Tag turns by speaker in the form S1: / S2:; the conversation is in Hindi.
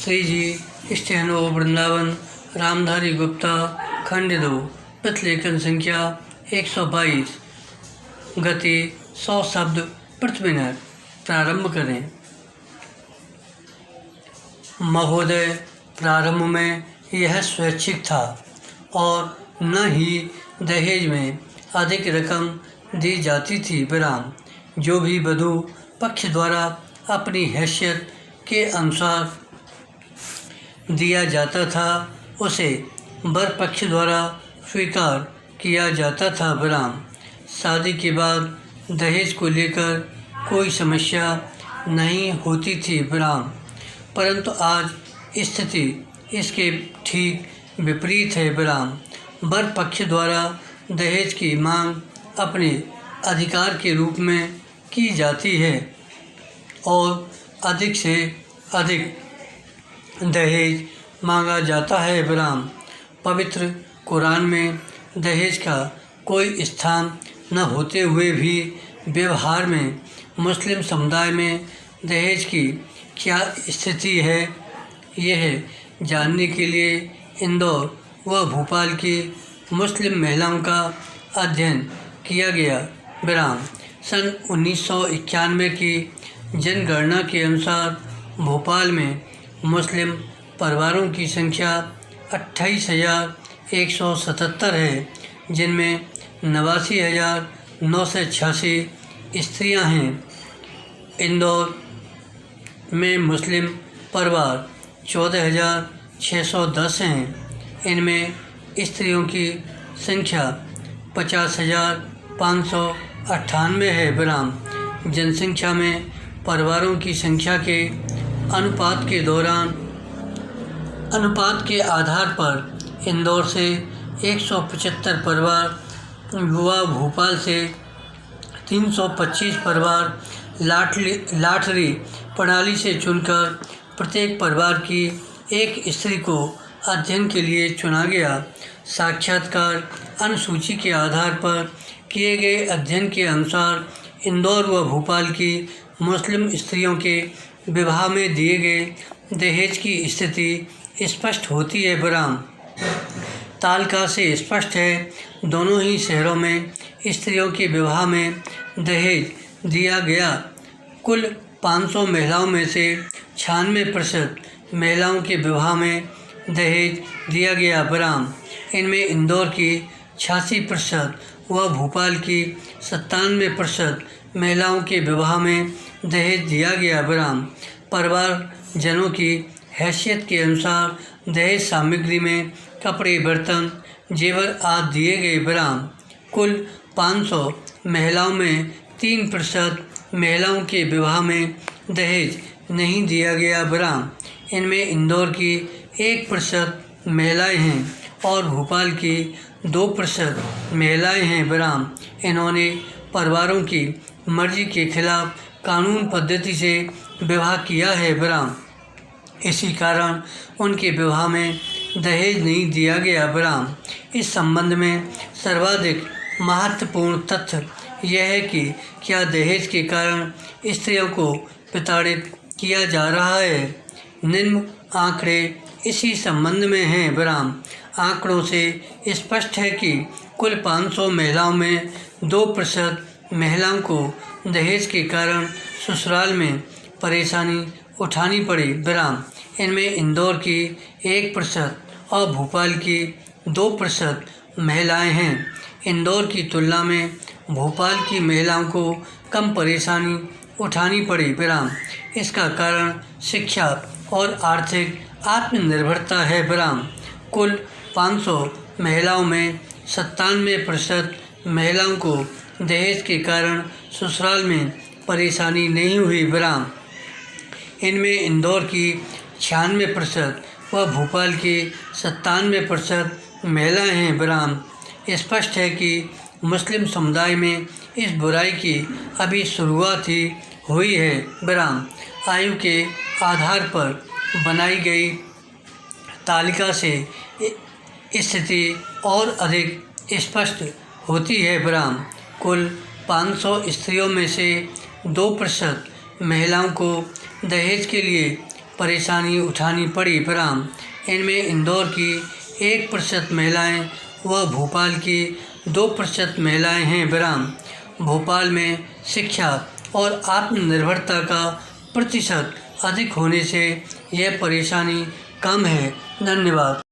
S1: श्री जी स्टेनो वृंदावन रामधारी गुप्ता खंड 2 प्रतिलेखन संख्या 122 गति 100 शब्द प्रति मिनट। प्रारंभ करें। महोदय, प्रारंभ में यह स्वैच्छिक था और न ही दहेज में अधिक रकम दी जाती थी। विराम। जो भी वधू पक्ष द्वारा अपनी हैसियत के अनुसार दिया जाता था उसे वर पक्ष द्वारा स्वीकार किया जाता था। विराम। शादी के बाद दहेज को लेकर कोई समस्या नहीं होती थी। विराम। परंतु आज स्थिति इसके ठीक विपरीत है। विराम। वर पक्ष द्वारा दहेज की मांग अपने अधिकार के रूप में की जाती है और अधिक से अधिक दहेज मांगा जाता है। विराम। पवित्र कुरान में दहेज का कोई स्थान न होते हुए भी व्यवहार में मुस्लिम समुदाय में दहेज की क्या स्थिति है, यह जानने के लिए इंदौर व भोपाल की मुस्लिम महिलाओं का अध्ययन किया गया। विराम। सन 1991 की जनगणना के अनुसार भोपाल में मुस्लिम परिवारों की संख्या 28,177 है, जिनमें 89,986 स्त्रियां हैं। इंदौर में मुस्लिम परिवार 14,610 हैं। इनमें स्त्रियों की संख्या 50,598 है। विराम। जनसंख्या में परिवारों की संख्या के अनुपात के आधार पर इंदौर से 175 परिवार, युवा भोपाल से 325 परिवार लाटरी प्रणाली से चुनकर प्रत्येक परिवार की एक स्त्री को अध्ययन के लिए चुना गया। साक्षात्कार अनुसूची के आधार पर किए गए अध्ययन के अनुसार इंदौर व भोपाल की मुस्लिम स्त्रियों के विवाह में दिए गए दहेज की स्थिति स्पष्ट होती है। विराम। तालिका से स्पष्ट है, दोनों ही शहरों में स्त्रियों के विवाह में दहेज दिया गया। कुल 500 महिलाओं में से 96% महिलाओं के विवाह में दहेज दिया गया। विराम। इनमें इंदौर की 86% व भोपाल की 97% महिलाओं के विवाह में दहेज दिया गया। विराम। परिवार जनों की हैसियत के अनुसार दहेज सामग्री में कपड़े, बर्तन, जेवर आदि दिए गए। विराम। कुल 500 महिलाओं में 3% महिलाओं के विवाह में दहेज नहीं दिया गया। विराम। इनमें इंदौर की 1% महिलाएं हैं और भोपाल की 2% महिलाएं हैं। विराम। इन्होंने परिवारों की मर्जी के खिलाफ कानून पद्धति से विवाह किया है। विराम। इसी कारण उनके विवाह में दहेज नहीं दिया गया। विराम। इस संबंध में सर्वाधिक महत्वपूर्ण तथ्य यह है कि क्या दहेज के कारण स्त्रियों को प्रताड़ित किया जा रहा है। निम्न आंकड़े इसी संबंध में हैं। विराम। आंकड़ों से स्पष्ट है कि कुल 500 महिलाओं में 2% महिलाओं को दहेज के कारण ससुराल में परेशानी उठानी पड़ी। विराम। इनमें इंदौर की 1% और भोपाल की 2% महिलाएं हैं। इंदौर की तुलना में भोपाल की महिलाओं को कम परेशानी उठानी पड़ी। विराम। इसका कारण शिक्षा और आर्थिक आत्मनिर्भरता है। विराम। कुल 500 महिलाओं में 97% महिलाओं को दहेज के कारण ससुराल में परेशानी नहीं हुई। विराम। इनमें इंदौर की 96% व भोपाल की 97% महिलाएं हैं। विराम। स्पष्ट है कि मुस्लिम समुदाय में इस बुराई की अभी शुरुआत ही हुई है। विराम। आयु के आधार पर बनाई गई तालिका से स्थिति और अधिक स्पष्ट होती है। विराम। कुल 500 स्त्रियों में से 2% महिलाओं को दहेज के लिए परेशानी उठानी पड़ी बराम। इनमें इंदौर की 1% महिलाएं व भोपाल की 2% महिलाएं हैं बराम। भोपाल में शिक्षा और आत्मनिर्भरता का प्रतिशत अधिक होने से यह परेशानी कम है। धन्यवाद।